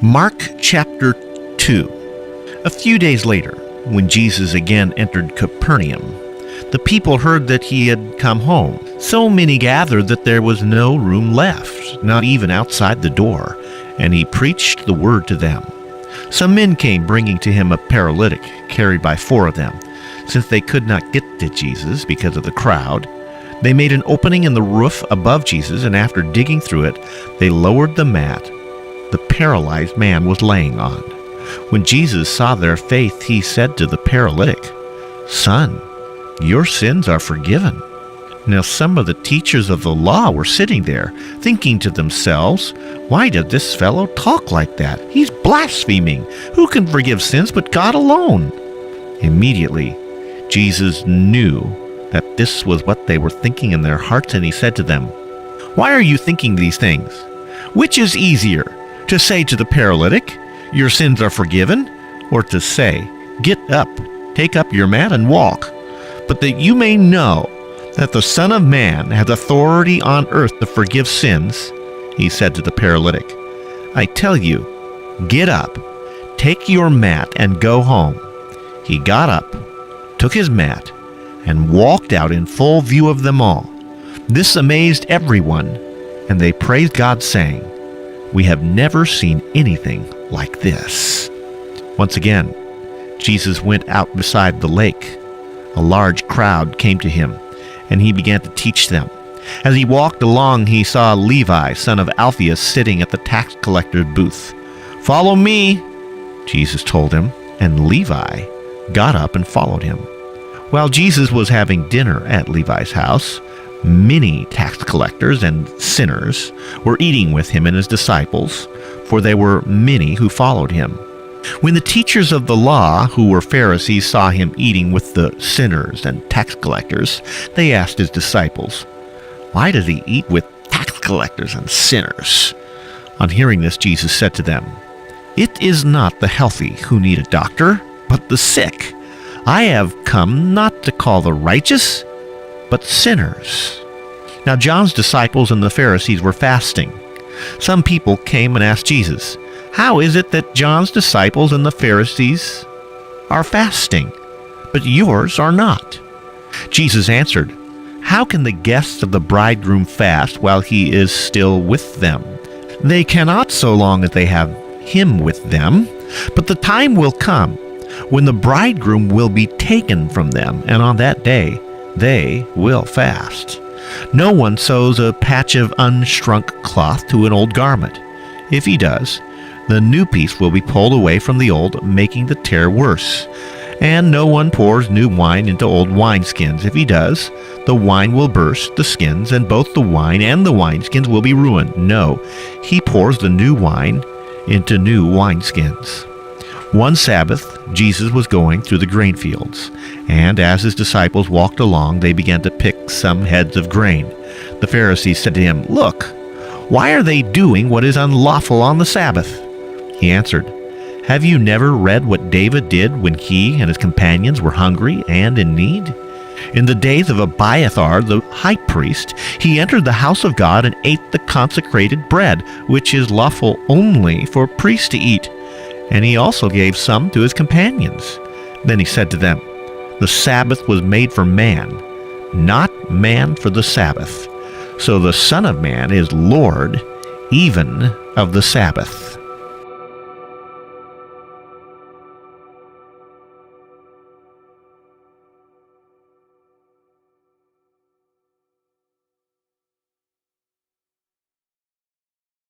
Mark chapter 2. A few days later, when Jesus again entered Capernaum, the people heard that he had come home. So many gathered that there was no room left, not even outside the door, and he preached the word to them. Some men came bringing to him a paralytic, carried by 4 of them. Since they could not get to Jesus because of the crowd, they made an opening in the roof above Jesus, and after digging through it, they lowered the mat the paralyzed man was laying on. When Jesus saw their faith, he said to the paralytic, "Son, your sins are forgiven." Now some of the teachers of the law were sitting there, thinking to themselves, "Why does this fellow talk like that? He's blaspheming. Who can forgive sins but God alone?" Immediately, Jesus knew that this was what they were thinking in their hearts, and he said to them, "Why are you thinking these things? Which is easier, to say to the paralytic, 'Your sins are forgiven,' or to say, 'Get up, take up your mat and walk'? But that you may know that the Son of Man has authority on earth to forgive sins," he said to the paralytic, "I tell you, get up, take your mat and go home." He got up, took his mat, and walked out in full view of them all. This amazed everyone, and they praised God, saying, "We have never seen anything like this." Once again, Jesus went out beside the lake. A large crowd came to him, and he began to teach them. As he walked along, he saw Levi, son of Alphaeus, sitting at the tax collector's booth. "Follow me," Jesus told him, and Levi got up and followed him. While Jesus was having dinner at Levi's house, many tax collectors and sinners were eating with him and his disciples, for there were many who followed him. When the teachers of the law, who were Pharisees, saw him eating with the sinners and tax collectors, they asked his disciples, "Why does he eat with tax collectors and sinners?" On hearing this, Jesus said to them, "It is not the healthy who need a doctor, but the sick. I have come not to call the righteous, but sinners." Now John's disciples and the Pharisees were fasting. Some people came and asked Jesus, "How is it that John's disciples and the Pharisees are fasting, but yours are not?" Jesus answered, "How can the guests of the bridegroom fast while he is still with them? They cannot so long as they have him with them. But the time will come when the bridegroom will be taken from them, and on that day they will fast. No one sews a patch of unshrunk cloth to an old garment. If he does, the new piece will be pulled away from the old, making the tear worse. And no one pours new wine into old wineskins. If he does, the wine will burst the skins, and both the wine and the wineskins will be ruined. No, he pours the new wine into new wineskins." One Sabbath, Jesus was going through the grain fields, and as his disciples walked along, they began to pick some heads of grain. The Pharisees said to him, "Look, why are they doing what is unlawful on the Sabbath?" He answered, "Have you never read what David did when he and his companions were hungry and in need? In the days of Abiathar the high priest, he entered the house of God and ate the consecrated bread, which is lawful only for priests to eat. And he also gave some to his companions. Then he said to them, 'The Sabbath was made for man, not man for the Sabbath. So the Son of Man is Lord even of the Sabbath.'"